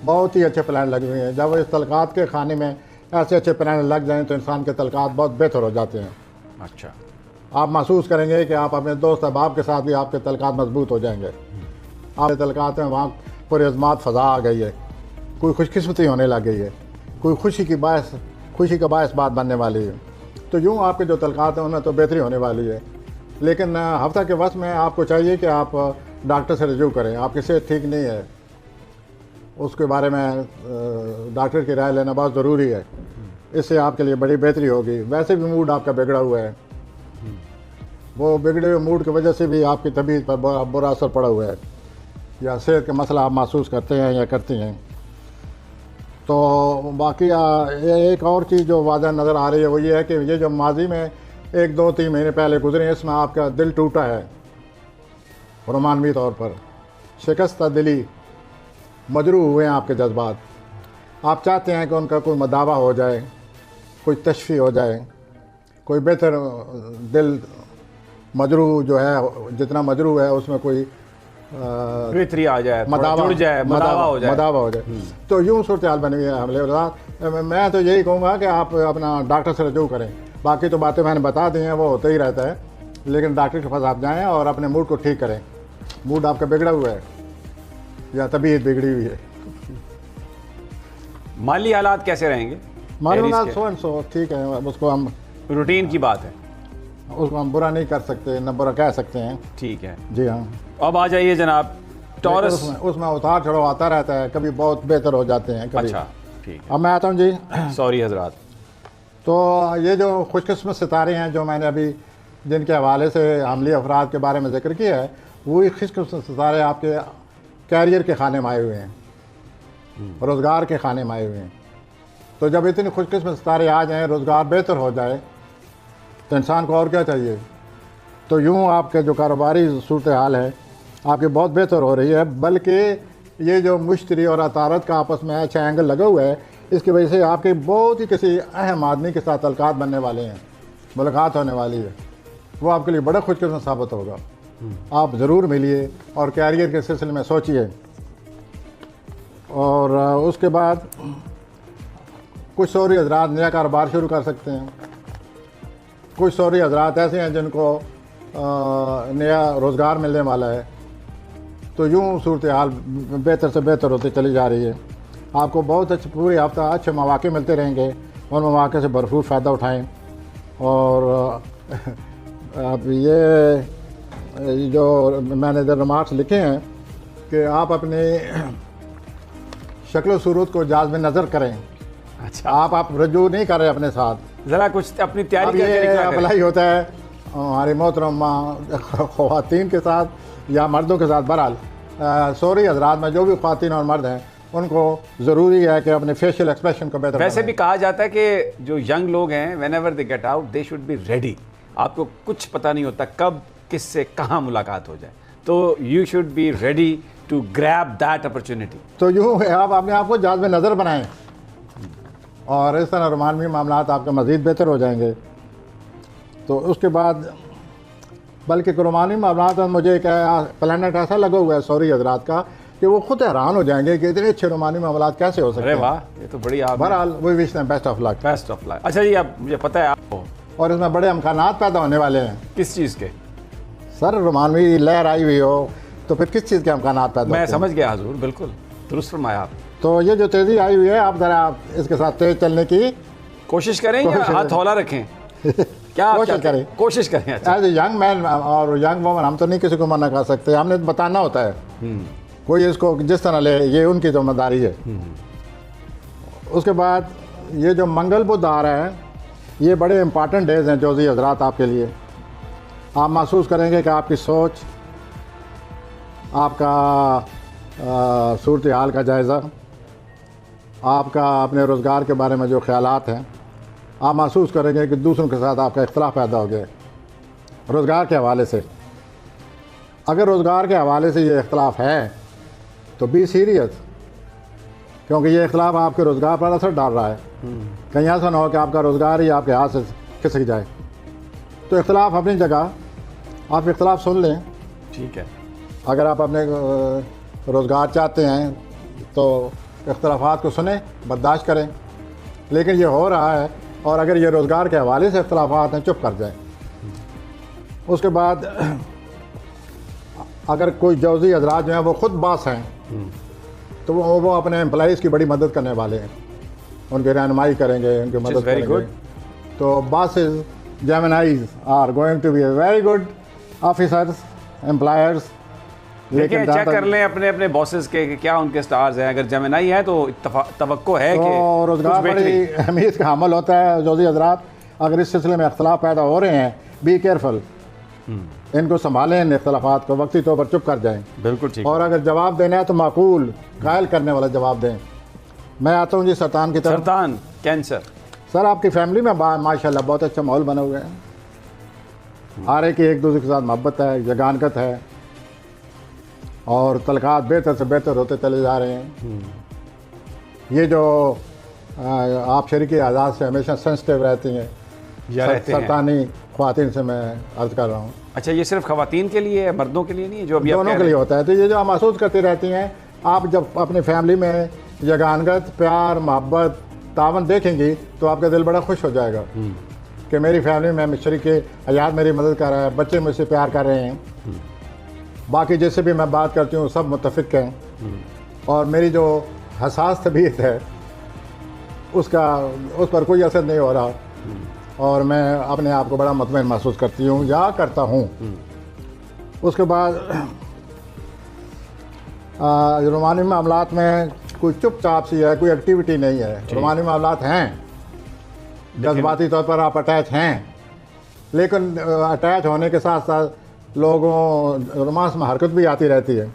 बहुत ही अच्छे प्लान लगे हुए हैं। जब इस तलकात के खाने में ऐसे अच्छे प्लान लग जाएं तो इंसान के तलकात बहुत बेहतर हो जाते हैं। अच्छा, आप महसूस करेंगे कि आप अपने दोस्त अहबाब के साथ भी आपके तलकात मजबूत हो जाएंगे। आपके तलकात में वहाँ पुरअज़मात फ़ज़ा आ गई है, कोई खुशकिस्मती होने लग गई है, कोई खुशी का बायस बात बनने वाली है। तो यूँ आपके जो तलकात हैं उनमें तो बेहतरी होने वाली है। लेकिन हफ्ता के वक्त में आपको चाहिए कि आप डॉक्टर से रजू करें। आपकी सेहत ठीक नहीं है, उसके बारे में डॉक्टर की राय लेना बहुत ज़रूरी है। इससे आपके लिए बड़ी बेहतरी होगी। वैसे भी मूड आपका बिगड़ा हुआ है, वो बिगड़े हुए मूड की वजह से भी आपकी तबीयत पर बुरा असर पड़ा हुआ है, या सेहत का मसला आप महसूस करते हैं या करती हैं। तो बाकी एक और चीज़ जो वाज़ह नज़र आ रही है वो ये है कि ये जो माजी में 1, 2, 3 महीने पहले गुजरे, इसमें आपका दिल टूटा है रोमानवी तौर पर, शिकस्त दिली, मजरूह हुए हैं आपके जज्बात। आप चाहते हैं कि उनका कोई मदावा हो जाए, कोई तशफ़ी हो जाए, कोई बेहतर दिल मजरूह जो है, जितना मजरूह है उसमें कोई बेहतरी आ जाए, जुड़ जाए, मदावा हो जाए। तो यूँ सूरत हाल बनी हुई है हमले और मैं तो यही कहूँगा कि आप अपना डॉक्टर से रजू करें। बाकी तो बातें मैंने बता दी हैं, वो होता ही रहता है, लेकिन डॉक्टर के पास आप जाएँ और अपने मूड को ठीक करें। मूड आपका बिगड़ा हुआ है या तबीयत बिगड़ी हुई है। माली हालात कैसे रहेंगे? मालूम ना सो ठीक है, उसको हम रूटीन की बात है, उसको हम बुरा नहीं कर सकते, न बुरा कह सकते हैं। ठीक है जी हाँ। अब आ जाइए जनाब, टॉरस। उसमें उतार चढ़ाव आता रहता है, कभी बहुत बेहतर हो जाते हैं, कभी। अच्छा ठीक है, अब मैं आता हूँ जी। सॉरी हजरात। तो ये जो खुशकिस्मत सितारे हैं जो मैंने अभी जिनके हवाले से हमली अफराद के बारे में जिक्र किया है, वही खुशकिस्मत सितारे आपके कैरियर के खाने में आए हुए हैं, रोज़गार के खाने में आए हुए हैं। तो जब इतनी खुशकिस्मत सितारे आ जाएँ, रोज़गार बेहतर हो जाए, तो इंसान को और क्या चाहिए। तो यूँ आपके जो कारोबारी सूरत हाल है आपकी बहुत बेहतर हो रही है, बल्कि ये जो मुश्तरी और अतारत का आपस में अच्छा एंगल लगा हुआ है, इसकी वजह से आपके बहुत ही किसी अहम आदमी के साथ तलकात बनने वाले हैं, मुलाकात होने वाली है। वो आपके लिए बड़ा खुशकिस्मत साबित होगा। आप ज़रूर मिलिए और कैरियर के सिलसिले में सोचिए। और उसके बाद कुछ शौहरी हजरात नया कारोबार शुरू कर सकते हैं। कुछ शौहरी हजरात ऐसे हैं जिनको नया रोज़गार मिलने वाला है। तो यूँ सूरत हाल बेहतर से बेहतर होती चली जा रही है। आपको बहुत अच्छे पूरे हफ्ता अच्छे मौके मिलते रहेंगे, उन मौके से भरपूर फ़ायदा उठाएं। और अब ये जो मैंने इधर रिमार्क्स लिखे हैं कि आप अपनी शक्ल सूरत को जाज में नज़र करें। अच्छा, आप रजू नहीं कर रहे अपने साथ, ज़रा कुछ अपनी तैयारी ये अप्लाई होता है हमारी मोहतरमा ख़वातीन के साथ या मर्दों के साथ। बहरहाल शौहरी हजरात में जो भी ख़वातीन और मर्द हैं, उनको ज़रूरी है कि अपने फेशियल एक्सप्रेशन को बेहतर वैसे भी कहा जाता है कि जो यंग लोग हैं, when ever they get out they should be ready. आपको कुछ पता नहीं होता कब किससे कहाँ मुलाकात हो जाए, तो you should be ready to grab that opportunity. तो यूँ आप अपने आप को जाज में नज़र बनाएं और इस तरह रोमानवी मामलात आपके मज़ीद बेहतर हो जाएंगे। तो उसके बाद बल्कि रोमानी मामलात में मुझे एक प्लानट ऐसा लगा हुआ है शौहरी हजरात का कि वो खुद हैरान हो जाएंगे कि इतने अच्छे रोमानी मामलात कैसे हो सकते हैं। अरे वाह, ये तो बड़ी आप बहरहाल वही विश हैं, best of luck. Best of luck. अच्छा जी, अब मुझे पता है आपको, और इसमें बड़े अमकानात पैदा होने वाले हैं। किस चीज़ के? सर रोमानवी लहर आई हुई हो तो फिर किस चीज़ के अमकानात पैदा मैं होते हैं? समझ गया हजूर, बिल्कुल दुरुस्त फरमाया आप। तो ये जो तेज़ी आई हुई है, आप ज़रा इसके साथ तेज़ चलने की कोशिश करें या हाथ हौला रखें? क्या कोशिश करें। अच्छा, एज ए यंग मैन और यंग वोमन हम तो नहीं किसी को मना कर सकते, हमने बताना होता है। कोई इसको जिस तरह ले, ये उनकी जिम्मेदारी है। उसके बाद ये जो मंगल बुध आ रहा है, ये बड़े इंपॉर्टेंट डेज हैं जोजी हजरात आपके लिए। आप महसूस करेंगे कि आपकी सोच, आपका सूरत हाल का जायज़ा, आपका अपने रोज़गार के बारे में जो ख्यालात हैं, आप महसूस करेंगे कि दूसरों के साथ आपका इख्तलाफ पैदा हो गया रोज़गार के हवाले से। अगर रोज़गार के हवाले से ये इख्तलाफ है तो बी सीरियस, क्योंकि ये इख्तलाफ आपके रोज़गार पर असर डाल रहा है। कहीं ऐसा ना हो कि आपका रोज़गार ही आपके हाथ से खिसक जाए। तो इख्तलाफ अपनी जगह, आप इख्तलाफ सुन लें। ठीक है, अगर आप अपने रोज़गार चाहते हैं तो इख्तलाफात को सुने, बर्दाश्त करें। लेकिन ये हो रहा है, और अगर ये रोज़गार के हवाले से इख्तलाफात हैं, चुप कर जाएं। उसके बाद अगर कोई जौज़ी हज़रात जो हैं वो ख़ुद बास हैं, तो वो अपने एम्प्लॉइज़ की बड़ी मदद करने वाले हैं, उनकी रहनुमाई करेंगे, उनकी मदद करेंगे। तो bosses, Geminis are going to be very good officers, employers. लेकिन चेक कर लें अपने अपने बॉसेस के कि क्या उनके स्टार्स हैं। अगर जेमिनाई है तो तवक्को है कि रोज़गार बड़ी अहमियत का अमल होता है। जौज़ी हज़रात अगर इस सिलसिले में अख्तलाफ पैदा हो रहे हैं, बी केयरफुल, इनको संभालें, इन इख्तलाफात को वक्ती तौर पर चुप कर जाएं। बिल्कुल ठीक। और अगर जवाब देना है तो माकूल, कायल करने वाला जवाब दें। मैं आता हूँ जी सरतान की तरफ। सरतान कैंसर। सर, आपकी फैमिली में माशाल्लाह बहुत अच्छा माहौल बना हुआ है। हर एक दूसरे के साथ मोहब्बत है, यगानकत है, और तलकात बेहतर से बेहतर होते चले जा रहे हैं। ये जो आप शरीकी आज़ाद से हमेशा सेंसिटिव रहती हैं, सरतानी ख्वातीन से मैं अर्ज़ कर रहा हूँ। अच्छा, ये सिर्फ ख्वातीन के लिए है, मर्दों के लिए नहीं है? जो अभी दोनों के लिए होता है। तो ये जो आप महसूस करती रहती हैं, आप जब अपनी फैमिली में यगानगत, प्यार, मोहब्बत, तावन देखेंगी तो आपका दिल बड़ा खुश हो जाएगा कि मेरी फैमिली में शरीक हयात मेरी मदद कर रहा है, बच्चे मुझसे प्यार कर रहे हैं, बाकी जैसे भी मैं बात करती हूँ सब मुत्तफ़िक हैं, और मेरी जो हसास तबीयत है उस पर कोई असर नहीं हो रहा, और मैं अपने आप को बड़ा मुतमईन महसूस करती हूँ या करता हूँ। उसके बाद रोमानी मामलात में कोई चुपचाप सी है, कोई एक्टिविटी नहीं है। रोमानी मामलात हैं, जज्बाती तौर पर आप अटैच हैं, लेकिन अटैच होने के साथ साथ लोगों रोमांस में हरकत भी आती रहती है।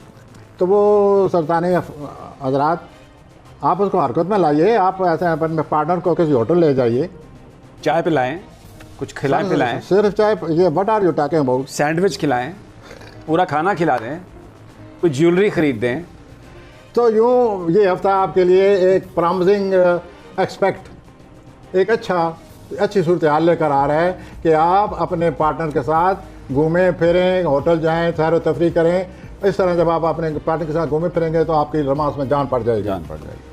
तो वो सरतानी हज़रात, आप उसको हरकत में लाइए। आप ऐसे अपने पार्टनर को किसी होटल ले जाइए, चाय पिलाएं, कुछ खिलाएं पिलाएं। सिर्फ चाय? ये what are you talking about? Sandwich खिलाएं, पूरा खाना खिला दें, कुछ ज्वेलरी खरीद दें। तो यूँ ये हफ्ता आपके लिए एक प्रॉमिसिंग एक्सपेक्ट, एक अच्छी सूरत हाल लेकर आ रहा है कि आप अपने पार्टनर के साथ घूमें फिरें, होटल जाएं, सैर व तफरी करें। इस तरह जब आप अपने पार्टनर के साथ घूमें फिरेंगे तो आपकी रोमांस में जान पड़ जाएगी।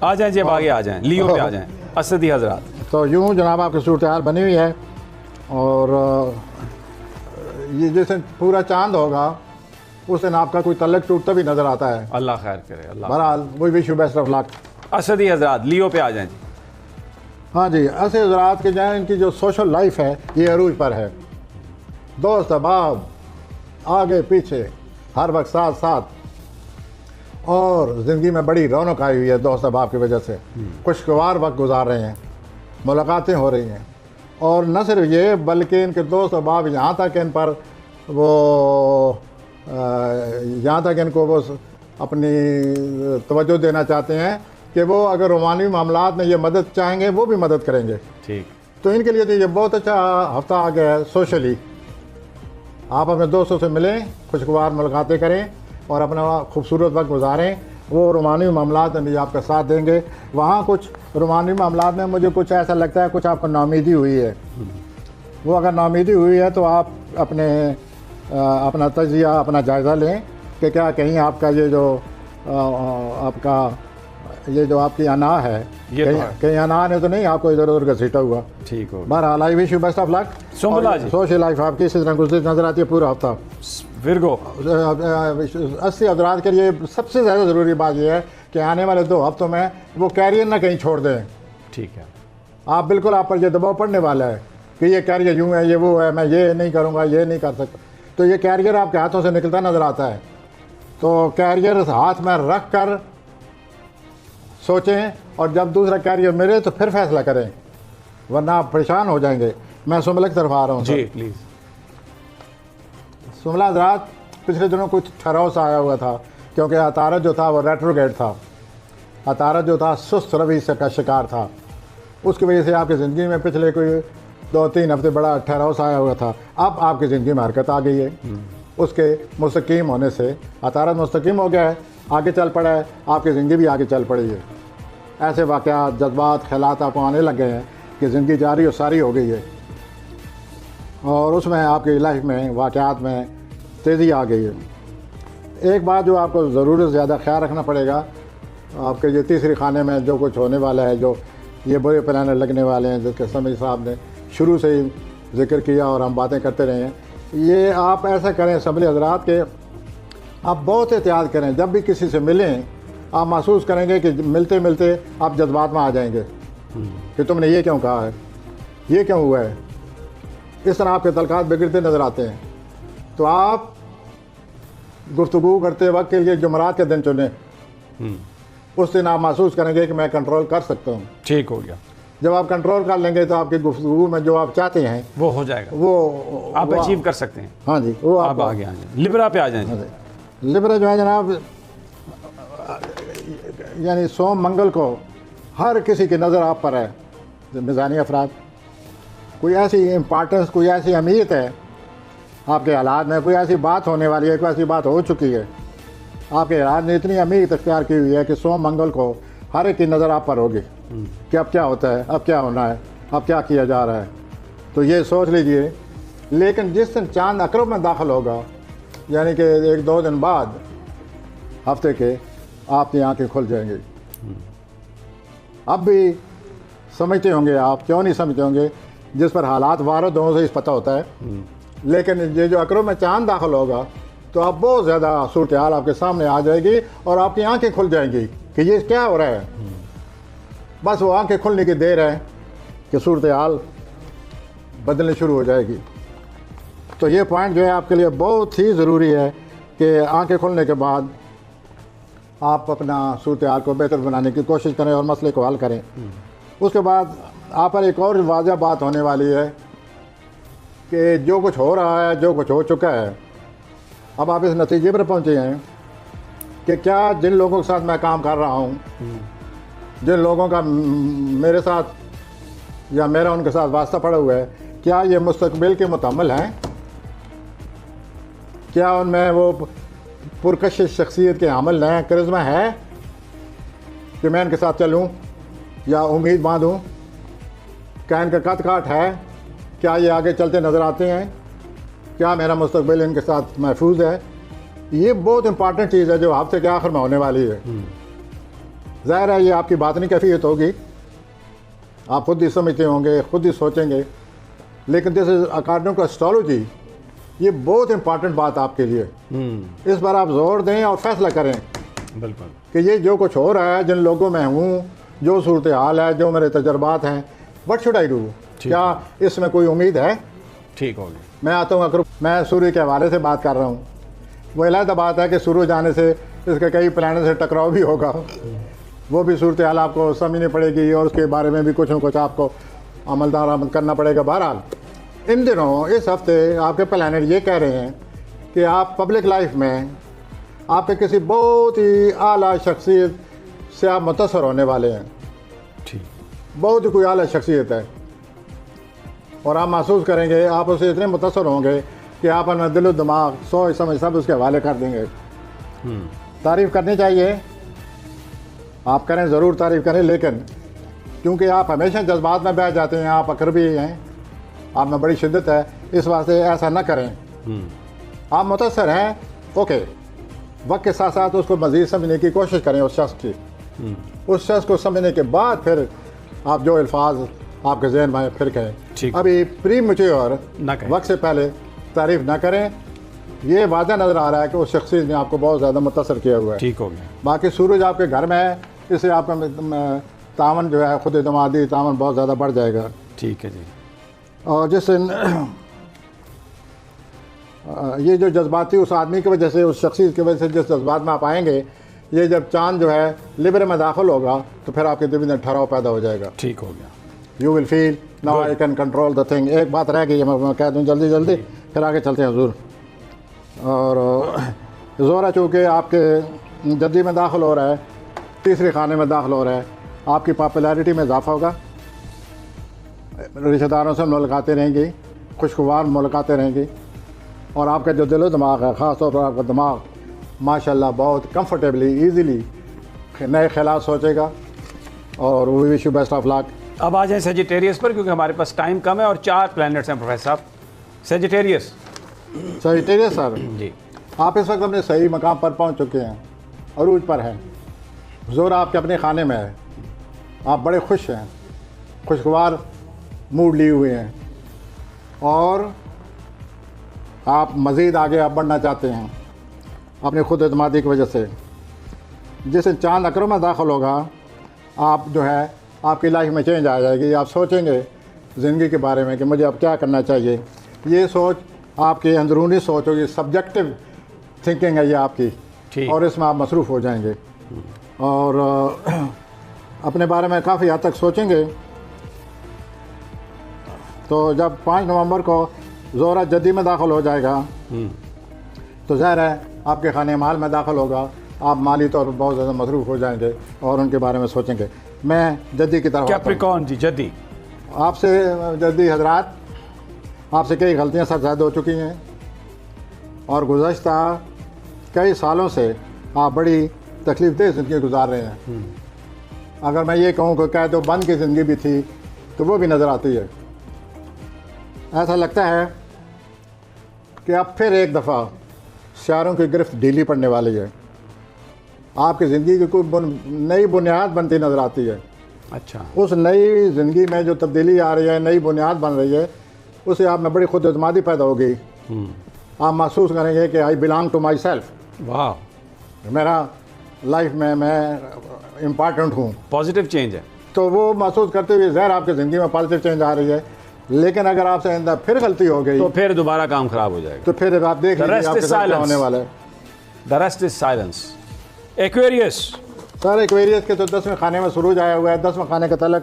आ जाएं जब आगे आ जाएं, लियो पे आ जाएं, असदी हज़रात। तो यूँ जनाब आपकी सूरत हाल बनी हुई है, और ये जैसे पूरा चांद होगा उस दिन आपका कोई तल्लक टूटता भी नज़र आता है। अल्लाह खैर करे। अल्लाह बहरहाल we wish you best of luck. असदी हज़रात, लियो पे आ जाएं जी। हाँ जी, ऐसे हज़रात के जाएँ, इनकी जो सोशल लाइफ है ये अरूज पर है। दोस्त अहबाब आगे पीछे हर वक्त साथ साथ, और ज़िंदगी में बड़ी रौनक आई हुई है दोस्त अहबाब की वजह से। खुशगवार वक्त गुजार रहे हैं, मुलाकातें हो रही हैं, और न सिर्फ ये बल्कि इनके दोस्त अहबाब यहाँ तक इन पर वो यहाँ तक इनको वो अपनी तवज्जो देना चाहते हैं कि वो अगर रोमानी मामलात में ये मदद चाहेंगे वो भी मदद करेंगे। ठीक। तो इनके लिए तो ये बहुत अच्छा हफ्ता आ गया है सोशली। आप अपने दोस्तों से मिलें, खुशगवार मुलाकातें करें, और अपना खूबसूरत वक्त गुजारें। वो रोमानी मामलात में भी आपका साथ देंगे। वहाँ कुछ रोमानी मामलात में मुझे कुछ ऐसा लगता है कुछ आपको नाउमीदी हुई है। वो अगर नाउमीदी हुई है तो आप अपना तजिया, अपना जायज़ा लें कि क्या कहीं आपका ये जो आपकी अना है, कहीं अना ने तो नहीं आपको इधर उधर घसीटा हुआ। ठीक हो। बहरहाल I wish you best of luck. Social life आपकी इसी तरह गुजरती नजर आती है पूरा हफ्ता। विरगो 80 हज़रात के लिए सबसे ज़्यादा ज़रूरी बात यह है कि आने वाले 2 हफ्तों में वो कैरियर ना कहीं छोड़ दें। ठीक है। आप बिल्कुल, आप पर यह दबाव पड़ने वाला है कि ये कैरियर यूँ है, ये वो है, मैं ये नहीं करूँगा, ये नहीं कर सकता। तो ये कैरियर आपके हाथों से निकलता नज़र आता है। तो कैरियर हाथ में रख कर सोचें, और जब दूसरा कैरियर मिले तो फिर फैसला करें, वरना आप परेशान हो जाएंगे। मैं सुमला की तरफ आ रहा हूँ जी, प्लीज़। सुमला हज़रात, पिछले दिनों कुछ ठहराव सा आया हुआ था, क्योंकि अतारत जो था वो रेट्रोगेट था। अतारत जो था सुस्त रवि से का शिकार था। उसकी वजह से आपकी ज़िंदगी में पिछले कोई 2-3 हफ्ते बड़ा ठहराव सा आया हुआ था। अब आपकी ज़िंदगी में हरकत आ गई है। उसके मुस्तकीम होने से अतारत मुस्तकीम हो गया है, आगे चल पड़ा है, आपकी ज़िंदगी भी आगे चल पड़ी है। ऐसे वाक़यात, जज्बात, ख़यालात आपको आने लग गए हैं कि ज़िंदगी जारी और सारी हो गई है, और उसमें आपकी लाइफ में वाक़यात में तेज़ी आ गई है। एक बात जो आपको ज़रूरत से ज़्यादा ख्याल रखना पड़ेगा आपके ये तीसरे खाने में जो कुछ होने वाला है, जो ये बुरे प्लानट लगने वाले हैं, जिसके समी साहब ने शुरू से ही जिक्र किया और हम बातें करते रहे हैं, ये आप ऐसा करें असम्बली हजरात के, आप बहुत एहतियात करें। जब भी किसी से मिलें आप महसूस करेंगे कि मिलते मिलते आप जज्बात में आ जाएंगे कि तुमने ये क्यों कहा है, ये क्यों हुआ है। इस तरह आपके तलकात बिगड़ते नज़र आते हैं। तो आप गुफ्तगू करते वक्त के लिए जुमरात के दिन चुनें, उस दिन आप महसूस करेंगे कि मैं कंट्रोल कर सकता हूँ। ठीक हो गया। जब आप कंट्रोल कर लेंगे तो आपकी गुफ्तगू में जो आप चाहते हैं वो हो जाएगा, वो आप अचीव कर सकते हैं। हाँ जी, वो आप आगे आ जाए। लिब्रा पे आ जाए। लिब्रा जो है जनाब, यानी सोम मंगल को हर किसी की नज़र आप पर है। मिज़ानी अफराद, कोई ऐसी इम्पार्टेंस, कोई ऐसी अहमियत है आपके हालात में, कोई ऐसी बात होने वाली है, कोई ऐसी बात हो चुकी है, आपके हालात ने इतनी अहमियत अख्तियार की हुई है कि सोम मंगल को हर एक की नज़र आप पर होगी कि अब क्या होता है, अब क्या होना है, अब क्या किया जा रहा है। तो ये सोच लीजिए। लेकिन जिस दिन चांद अकरब में दाखिल होगा, यानी कि 1-2 दिन बाद हफ्ते के, आपकी आंखें खुल जाएंगी। अब भी समझते होंगे आप, क्यों नहीं समझते होंगे, जिस पर हालात वारद हों से इस पता होता है। लेकिन ये जो अकरब में चांद दाखिल होगा तो अब बहुत ज़्यादा सूरत हाल आपके सामने आ जाएगी और आपकी आंखें खुल जाएंगी कि ये क्या हो रहा है। बस वो आंखें खुलने की देर है कि सूरत हाल बदलनी शुरू हो जाएगी। तो ये पॉइंट जो है आपके लिए बहुत ही ज़रूरी है कि आंखें खुलने के बाद आप अपना सूरत हाल को बेहतर बनाने की कोशिश करें और मसले को हल करें। उसके बाद आप पर एक और वाज़ह बात होने वाली है कि जो कुछ हो रहा है, जो कुछ हो चुका है, अब आप इस नतीजे पर पहुँचे हैं कि क्या जिन लोगों के साथ मैं काम कर रहा हूँ, जिन लोगों का मेरे साथ या मेरा उनके साथ वास्ता पड़ा हुआ है, क्या ये मुस्तकबिल के मुतअम्मिल हैं? क्या उनमें वो पुरकशिश शख्सियत के अमल हैं, करिश्मा है कि मैं इनके साथ चलूँ या उम्मीद बांधूँ? क्या इनका कद काट है? क्या ये आगे चलते नज़र आते हैं? क्या मेरा मुस्तकबिल इनके साथ महफूज है? ये बहुत इंपॉर्टेंट चीज़ है जो हफ्ते के आखिर में होने वाली है। ज़ाहिर है ये आपकी बातनी कैफियत होगी, आप खुद ही समझते होंगे, खुद ही सोचेंगे। लेकिन this is according to astrology, ये बहुत इंपॉर्टेंट बात आपके लिए। इस पर आप जोर दें और फैसला करें बिल्कुल कि ये जो कुछ हो रहा है, जिन लोगों में हूँ, जो सूरत हाल है, जो मेरे तजर्बात हैं, व्हाट शुड आई डू? क्या इसमें कोई उम्मीद है? ठीक हो गया। मैं आता हूँ, अगर मैं सूर्य के हवाले से बात कर रहा हूँ, वो अलग बात है कि सूर्य जाने से इसके कई प्लैनेट से टकराव भी होगा, वो भी सूरत हाल आपको समझनी पड़ेगी और उसके बारे में भी कुछ न कुछ आपको अमल दरामद करना पड़ेगा। बहरहाल इन दिनों, इस हफ्ते आपके प्लैनेट ये कह रहे हैं कि आप पब्लिक लाइफ में आपके किसी बहुत ही आला शख्सियत से आप मुतासर होने वाले हैं। ठीक, बहुत ही कोई आला शख्सियत है और आप महसूस करेंगे, आप उससे इतने मुतासर होंगे कि आप अपना दिल दिमाग, सोच समझ सब उसके हवाले कर देंगे। तारीफ़ करनी चाहिए, आप करें, ज़रूर तारीफ़ करें, लेकिन क्योंकि आप हमेशा जज्बात में बह जाते हैं, आप अकरबी हैं, आप में बड़ी शिद्दत है, इस वास्ते ऐसा न करें। आप मुतासर हैं, ओके, वक्त के साथ साथ उसको मज़ीद समझने की कोशिश करें उस शख्स की। उस शख्स को समझने के बाद फिर आप जो अल्फाज आपके जहन में फिर कहें। अभी प्री मैच्योर वक्त से पहले तारीफ़ ना करें। ये वाज़ह नज़र आ रहा है कि उस शख्सियत ने आपको बहुत ज़्यादा मुतासर किया हुआ है। ठीक हो गया। बाकी सूरज आपके घर में है, इससे आपका तावन जो है, खुद एतमादी तावन बहुत ज़्यादा बढ़ जाएगा। ठीक है जी। और जिस ये जो जज्बाती उस आदमी की वजह से, उस शख्सियत की वजह से जिस जज्बात में आप आएंगे, ये जब चांद जो है लिब्रे में दाखिल होगा तो फिर आपके दिल में ठहराव पैदा हो जाएगा। ठीक हो गया। You will feel now I can control the thing. एक बात रह गई है, मैं कह दूँ जल्दी जल्दी, फिर आगे चलते हैं हुजूर। और ज़ोरा चूँकि आपके जद्दी में दाखिल हो रहा है, तीसरे खाने में दाखिल हो रहा है, आपकी पॉपुलैरिटी में इजाफा होगा, रिश्तेदारों से मुलाकातें रहेंगी, खुशगवार मुलाकातें रहेंगी, और आपका जो दिलो दिमाग है, ख़ास तौर पर आपका दिमाग माशाल्लाह बहुत कंफर्टेबली, ईज़िली नए ख्यालात सोचेगा। और we wish you best of luck. अब आ जाए सेजिटेरियस पर, क्योंकि हमारे पास टाइम कम है और 4 प्लैनेट्स हैं प्रोफेसर साहब। सेजिटेरियस सर जी, आप इस वक्त अपने सही मकाम पर पहुंच चुके हैं, अरूज पर हैं। ज़ोरा आपके अपने खाने में है, आप बड़े खुश हैं, खुशगवार मूड लिए हुए हैं और आप मज़ीद आगे आप बढ़ना चाहते हैं अपनी खुद एतमादी की वजह से। जिस चांद अकरम में दाखिल होगा, आप जो है आपकी लाइफ में चेंज आ जाएगी। आप सोचेंगे ज़िंदगी के बारे में कि मुझे अब क्या करना चाहिए। ये सोच आपकी अंदरूनी सोच होगी, सब्जेक्टिव थिंकिंग है ये आपकी, और इसमें आप मसरूफ़ हो जाएंगे और अपने बारे में काफ़ी हद तक सोचेंगे। तो जब 5 नवंबर को ज़ोरा जद्दी में दाखिल हो जाएगा तो ज़ाहिर है आपके खाने माल में दाखिल होगा, आप माली तौर पर बहुत ज़्यादा मसरूफ़ हो जाएंगे और उनके बारे में सोचेंगे। मैं जद्दी की तरफ कैप्रिकॉर्न जी, जद्दी आपसे, जद्दी हजरात, आपसे कई गलतियां सरज़द हो चुकी हैं और गुज़श्ता कई सालों से आप बड़ी तकलीफ़देह ज़िंदगी गुजार रहे हैं। अगर मैं ये कहूँ कि कैद बंद की ज़िंदगी भी थी तो वो भी नज़र आती है। ऐसा लगता है कि अब फिर एक दफ़ा शायरों की गिरफ्त ढीली पड़ने वाली है। आपकी ज़िंदगी की कोई नई बुनियाद बनती नज़र आती है। अच्छा, उस नई ज़िंदगी में जो तब्दीली आ रही है, नई बुनियाद बन रही है, उससे आप में बड़ी खुद एतमादी पैदा होगी। आप महसूस करेंगे कि I belong to myself, वाह, मेरा लाइफ में मैं इम्पॉर्टेंट हूँ। पॉजिटिव चेंज है। तो वो महसूस करते हुए ज़हर आपकी ज़िंदगी में पॉजिटिव चेंज आ रही है। लेकिन अगर आपसे आइंदा फिर गलती हो गई तो फिर दोबारा काम खराब हो जाएगा। तो फिर आप देख लीजिए आपके साथ क्या होने वाला है। The rest is silence. Aquarius sir, Aquarius के तो 10वें खाने में सुरूज आया हुआ है। 10वें खाने का तल्लुक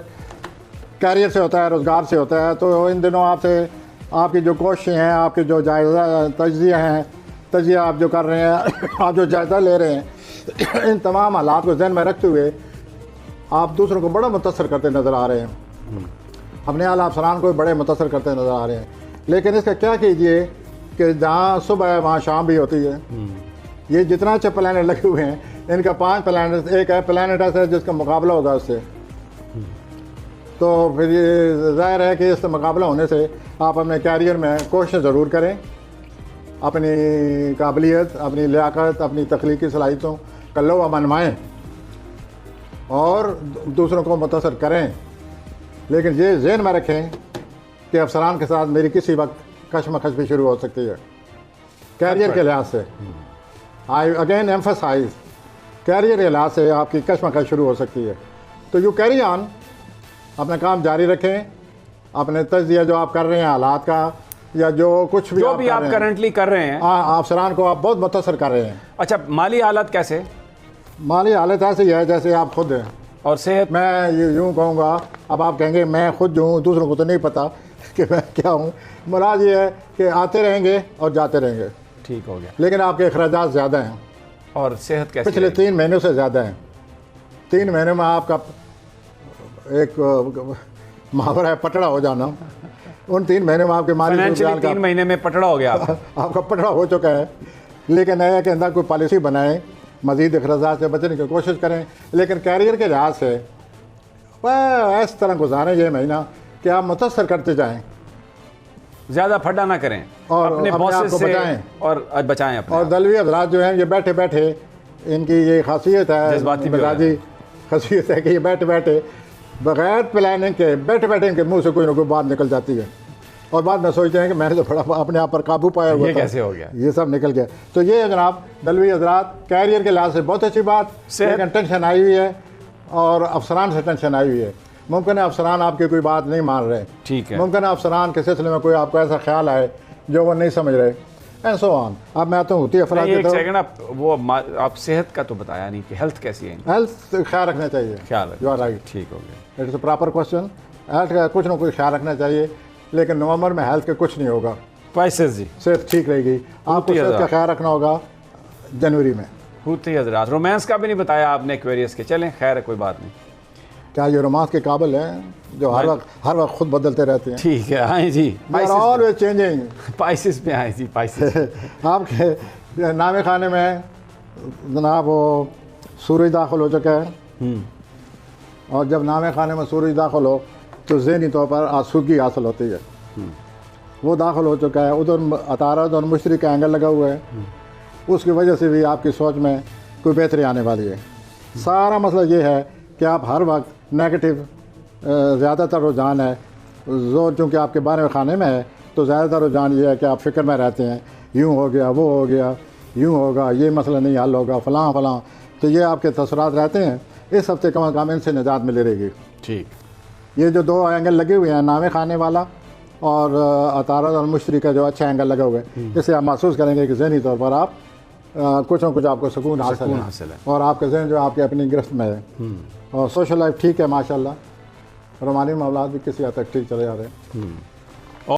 कैरियर से होता है, रोज़गार से होता है। तो इन दिनों आपसे आपकी जो कोशिशें हैं, आपके जो जायज़ा तजिया हैं, तजिया आप जो कर रहे हैं, आप जो जायज़ा ले रहे हैं, इन तमाम हालात को जहन में रखते हुए आप दूसरों को बड़ा मुतासर करते नज़र आ रहे हैं। अपने आला अफसरान को बड़े मुतासर करते नज़र आ रहे हैं। लेकिन इसका क्या कीजिए कि जहाँ सुबह है वहाँ शाम भी होती है। ये जितना अच्छे प्लानट लगे हुए हैं, इनका 5 प्लानट, एक है प्लानट ऐसा जिसका मुकाबला होगा उससे। तो फिर ये ज़ाहिर है कि इससे मुकाबला होने से आप अपने कैरियर में कोशिश ज़रूर करें, अपनी काबिलियत, अपनी लियाकत, अपनी तख्लीकी सलाहियतों का लोहा मनवाएँ और दूसरों को मुतासर करें। लेकिन ये ज़हन में रखें कि अफसरान के साथ मेरी किसी वक्त कशमकश भी शुरू हो सकती है कैरियर के लिहाज से। आई अगेन एम्फसाइज, कैरियर के लिहाज से आपकी कशमकश शुरू हो सकती है। तो यू कैरी ऑन, अपना काम जारी रखें। अपने तजिया जो आप कर रहे हैं हालात का, या जो कुछ भी आप करंटली कर रहे हैं, अफसरान को आप बहुत मुतासर कर रहे हैं। अच्छा, माली हालत कैसे? माली हालत ऐसी है जैसे आप खुद हैं। और सेहत? मैं यूँ कहूँगा, अब आप कहेंगे मैं खुद जो हूँ, दूसरों को तो नहीं पता कि मैं क्या हूँ। मुराद ये है कि आते रहेंगे और जाते रहेंगे। ठीक हो गया। लेकिन आपके अखराजात ज़्यादा हैं। और सेहत कैसे? पिछले 3 महीनों से ज़्यादा हैं। 3 महीने में आपका एक मुहावरा है पटड़ा हो जाना। उन 3 महीने में आपके माली 3 महीने में पटड़ा हो गया आपका पटड़ा हो चुका है। लेकिन यह है कि अंदर कोई पॉलिसी बनाएं, मज़ीद अखराजात से बचने की कोशिश करें। लेकिन कैरियर के लिहाज से वह इस तरह गुजारें ये महीना कि आप मुतासर करते जाएँ, ज़्यादा फड्डा ना करें और अपने बॉसेस से बचाएं और बचाएं अपने। और दलवी हज़रात जो हैं ये बैठे बैठे, इनकी ये खासियत है, मिजाजी खासियत है कि ये बैठे बैठे बग़ैर प्लानिंग के बैठे बैठे इनके मुंह से कोई ना कोई बात निकल जाती है और बाद में सोचते हैं कि मैंने तो बड़ा अपने आप पर काबू पाया हुआ ये था, कैसे हो गया, ये सब निकल गया। तो ये जनाब दलवी हज़रात कैरियर के लिहाज से बहुत अच्छी बात, लेकिन टेंशन आई हुई है और अफसरान से टेंशन आई हुई है। मुमकिन है अफसरान आपकी कोई बात नहीं मान रहे, ठीक है, मुमकिन है अफसरान के सिलसिले में कोई आपको ऐसा ख्याल आए जो वो नहीं समझ रहे, एंड सो ऑन। अब मैं तो होती अफराद एक सेकंड, आप सेहत का तो बताया नहीं कि हेल्थ कैसी है? हेल्थ ख्याल रखना चाहिए। ख्याल, यू आर राइट, ठीक हो गया। It's a proper question. Health का कुछ ना कुछ ख्याल रखना चाहिए, लेकिन नवंबर में हेल्थ का कुछ नहीं होगा। स्पाइसेस जी, सेहत ठीक रहेगी। आपको सेहत का ख्याल रखना होगा जनवरी में। होती हज़रात, रोमांस का भी नहीं बताया आपने एक्वेरियस के। चलें, खैर है, कोई बात नहीं। क्या ये रोमांस के काबिल हैं जो हर वक्त खुद बदलते रहते हैं? ठीक है, हाँ जी, ऑलवेज चेंजिंग। स्पाइसेस पे आए जी, स्पाइसेस आपके नामे खाने में जनाब वो सूरज दाखिल हो चुका है, और जब नामे खाने में सूरज दाखिल हो तो ज़हनी तौर पर आसूदगी हासिल होती है। वो दाखिल हो चुका है, उधर अतारद और मुश्तरी का एंगल लगा हुआ है, उसकी वजह से भी आपकी सोच में कोई बेहतरी आने वाली है। सारा मसला ये है कि आप हर वक्त नेगेटिव ज़्यादातर रुझान है, जो चूँकि आपके बारे में खाने में है, तो ज़्यादातर रुझान ये है कि आप फ़िक्र में रहते हैं, यूँ हो गया, वो हो गया, यूँ होगा, ये मसला नहीं हल होगा, फ़लाँ फ़लाँ, तो ये आपके तसरात रहते हैं। इस हफ्ते कम अज़ कम इनसे निजात मिली रहेगी। ठीक, ये जो 2 एंगल लगे हुए हैं, नामे खाने वाला और अतारद और मुश्तरी का जो अच्छा एंगल लगा हुआ है, इससे आप महसूस करेंगे कि ज़हनी तौर पर आप कुछ न कुछ आपको सुकून हासिल है और आपके जहन जो आपके अपनी गिरफ्त में है। और सोशल लाइफ ठीक है माशाल्लाह, रूमानी मामलात भी किसी हद तक ठीक चले जा रहे हैं।